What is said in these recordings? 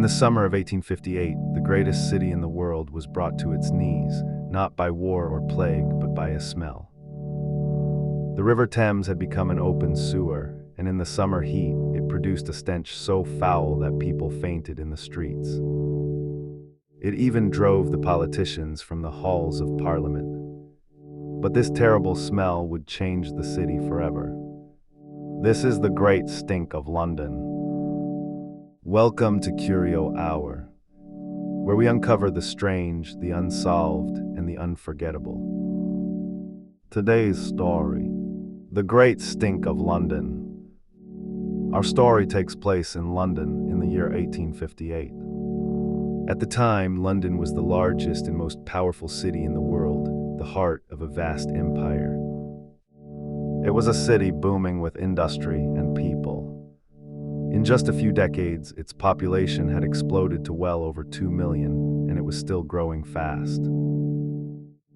In the summer of 1858, the greatest city in the world was brought to its knees, not by war or plague, but by a smell. The River Thames had become an open sewer, and in the summer heat, it produced a stench so foul that people fainted in the streets. It even drove the politicians from the halls of Parliament. But this terrible smell would change the city forever. This is the great stink of London. Welcome to Curio Hour, where we uncover the strange, the unsolved, and the unforgettable. Today's story: the great stink of London. Our story takes place in London in the year 1858. At the time, London was the largest and most powerful city in the world, the heart of a vast empire. It was a city booming with industry and people. In just a few decades, its population had exploded to well over 2 million, and it was still growing fast.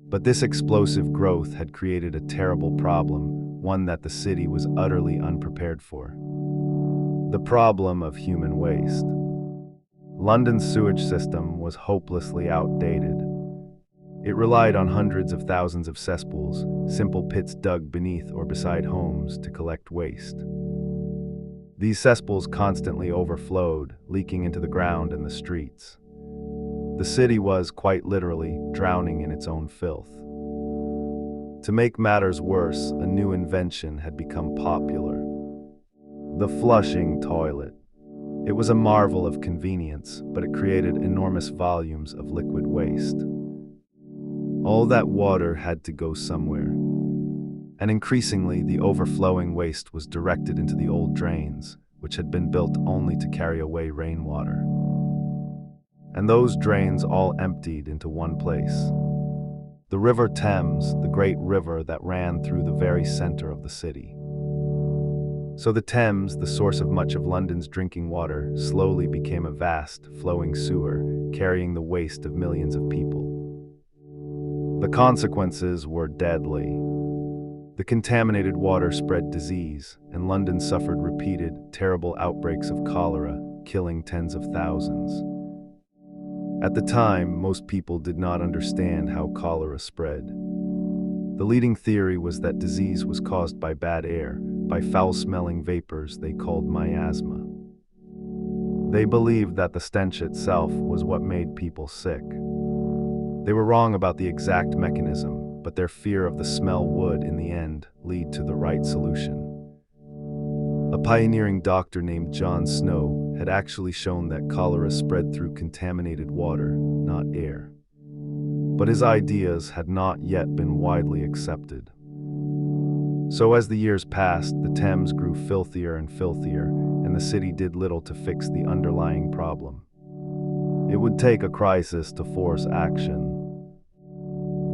But this explosive growth had created a terrible problem, one that the city was utterly unprepared for: the problem of human waste. London's sewage system was hopelessly outdated. It relied on hundreds of thousands of cesspools, simple pits dug beneath or beside homes to collect waste. These cesspools constantly overflowed, leaking into the ground and the streets. The city was, quite literally, drowning in its own filth. To make matters worse, a new invention had become popular: the flushing toilet. It was a marvel of convenience, but it created enormous volumes of liquid waste. All that water had to go somewhere, and increasingly the overflowing waste was directed into the old drains, which had been built only to carry away rainwater. And those drains all emptied into one place: the River Thames, the great river that ran through the very center of the city. So the Thames, the source of much of London's drinking water, slowly became a vast, flowing sewer, carrying the waste of millions of people. The consequences were deadly. The contaminated water spread disease, and London suffered repeated, terrible outbreaks of cholera, killing tens of thousands. At the time, most people did not understand how cholera spread. The leading theory was that disease was caused by bad air, by foul-smelling vapors they called miasma. They believed that the stench itself was what made people sick. They were wrong about the exact mechanism, but their fear of the smell would, in the end, lead to the right solution. A pioneering doctor named John Snow had actually shown that cholera spread through contaminated water, not air. But his ideas had not yet been widely accepted. So as the years passed, the Thames grew filthier and filthier, and the city did little to fix the underlying problem. It would take a crisis to force action.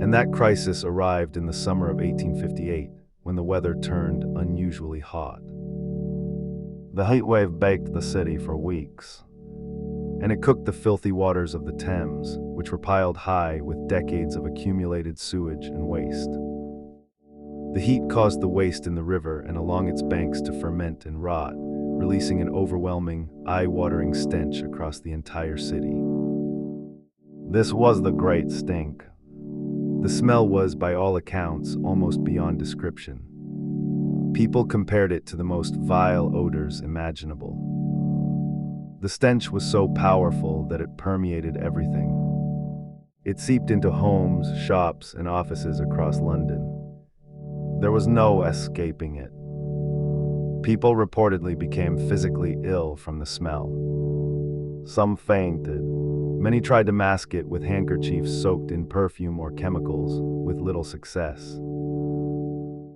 And that crisis arrived in the summer of 1858, when the weather turned unusually hot. The heat wave baked the city for weeks, and it cooked the filthy waters of the Thames, which were piled high with decades of accumulated sewage and waste. The heat caused the waste in the river and along its banks to ferment and rot, releasing an overwhelming, eye-watering stench across the entire city. This was the great stink. The smell was, by all accounts, almost beyond description. People compared it to the most vile odors imaginable. The stench was so powerful that it permeated everything. It seeped into homes, shops, and offices across London. There was no escaping it. People reportedly became physically ill from the smell. Some fainted. Many tried to mask it with handkerchiefs soaked in perfume or chemicals, with little success.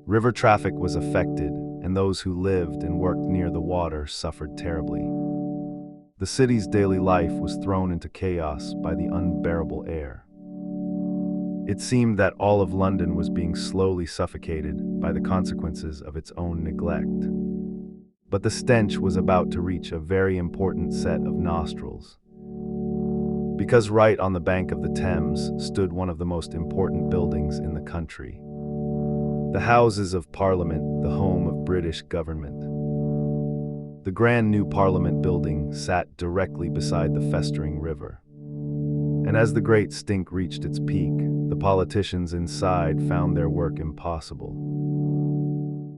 River traffic was affected, and those who lived and worked near the water suffered terribly. The city's daily life was thrown into chaos by the unbearable air. It seemed that all of London was being slowly suffocated by the consequences of its own neglect. But the stench was about to reach a very important set of nostrils. Because right on the bank of the Thames stood one of the most important buildings in the country. The Houses of Parliament, the home of British government. The grand new Parliament building sat directly beside the festering river. And as the great stink reached its peak, the politicians inside found their work impossible.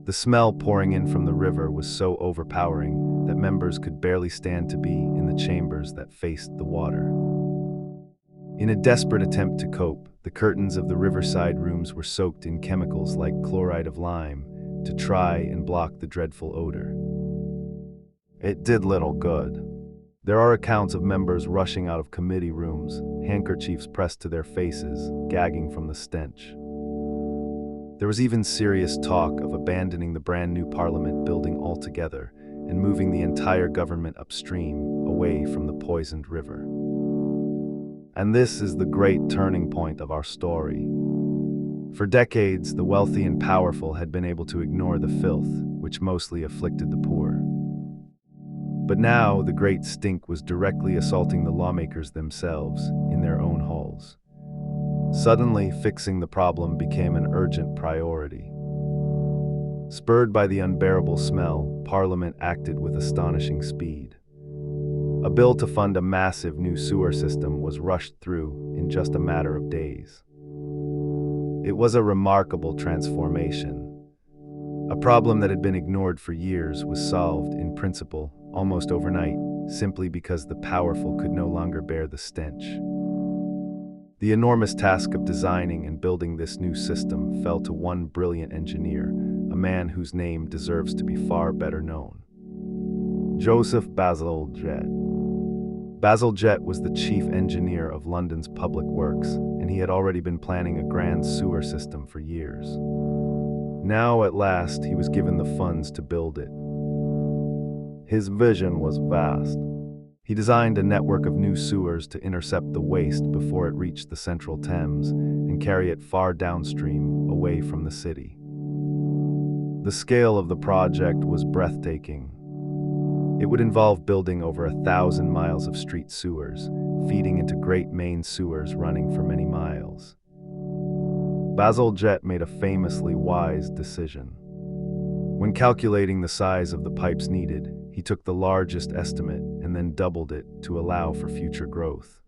The smell pouring in from the river was so overpowering that members could barely stand to be in the chambers that faced the water. In a desperate attempt to cope, the curtains of the riverside rooms were soaked in chemicals like chloride of lime to try and block the dreadful odor. It did little good. There are accounts of members rushing out of committee rooms, handkerchiefs pressed to their faces, gagging from the stench. There was even serious talk of abandoning the brand new Parliament building altogether and moving the entire government upstream, away from the poisoned river. And this is the great turning point of our story. For decades, the wealthy and powerful had been able to ignore the filth, which mostly afflicted the poor. But now, the great stink was directly assaulting the lawmakers themselves in their own halls. Suddenly, fixing the problem became an urgent priority. Spurred by the unbearable smell, Parliament acted with astonishing speed. A bill to fund a massive new sewer system was rushed through in just a matter of days. It was a remarkable transformation. A problem that had been ignored for years was solved, in principle, almost overnight, simply because the powerful could no longer bear the stench. The enormous task of designing and building this new system fell to one brilliant engineer, a man whose name deserves to be far better known. Joseph Bazalgette. Bazalgette was the chief engineer of London's public works, and he had already been planning a grand sewer system for years. Now, at last, he was given the funds to build it. His vision was vast. He designed a network of new sewers to intercept the waste before it reached the central Thames and carry it far downstream, away from the city. The scale of the project was breathtaking. It would involve building over 1,000 miles of street sewers, feeding into great main sewers running for many miles. Bazalgette made a famously wise decision. When calculating the size of the pipes needed, he took the largest estimate and then doubled it to allow for future growth.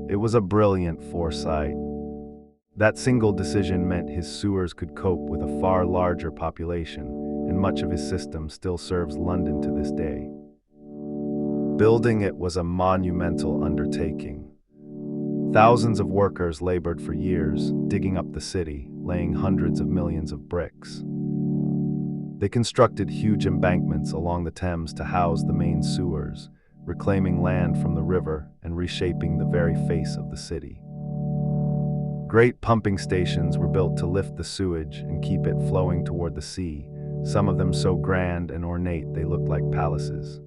It was a brilliant foresight. That single decision meant his sewers could cope with a far larger population, and much of his system still serves London to this day. Building it was a monumental undertaking. Thousands of workers labored for years, digging up the city, laying hundreds of millions of bricks. They constructed huge embankments along the Thames to house the main sewers, reclaiming land from the river and reshaping the very face of the city. Great pumping stations were built to lift the sewage and keep it flowing toward the sea, some of them so grand and ornate they looked like palaces.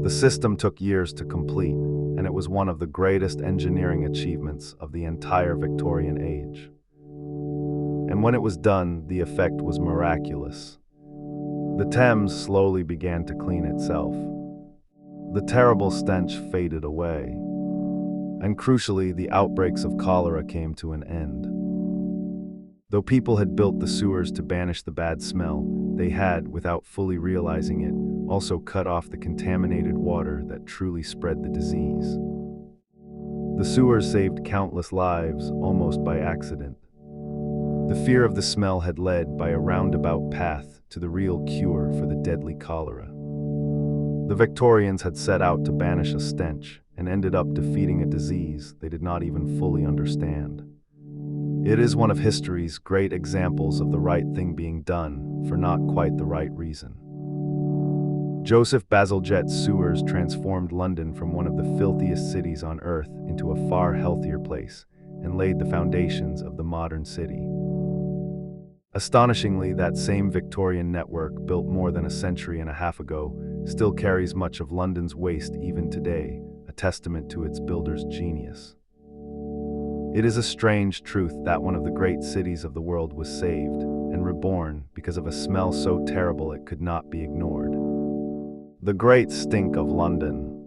The system took years to complete, and it was one of the greatest engineering achievements of the entire Victorian age. And when it was done, the effect was miraculous. The Thames slowly began to clean itself. The terrible stench faded away. And crucially, the outbreaks of cholera came to an end. Though people had built the sewers to banish the bad smell, they had, without fully realizing it, also cut off the contaminated water that truly spread the disease. The sewers saved countless lives, almost by accident. The fear of the smell had led by a roundabout path to the real cure for the deadly cholera. The Victorians had set out to banish a stench and ended up defeating a disease they did not even fully understand. It is one of history's great examples of the right thing being done for not quite the right reason. Joseph Bazalgette's sewers transformed London from one of the filthiest cities on earth into a far healthier place and laid the foundations of the modern city. Astonishingly, that same Victorian network, built more than a century and a half ago, still carries much of London's waste even today, a testament to its builder's genius. It is a strange truth that one of the great cities of the world was saved and reborn because of a smell so terrible it could not be ignored. The great stink of London.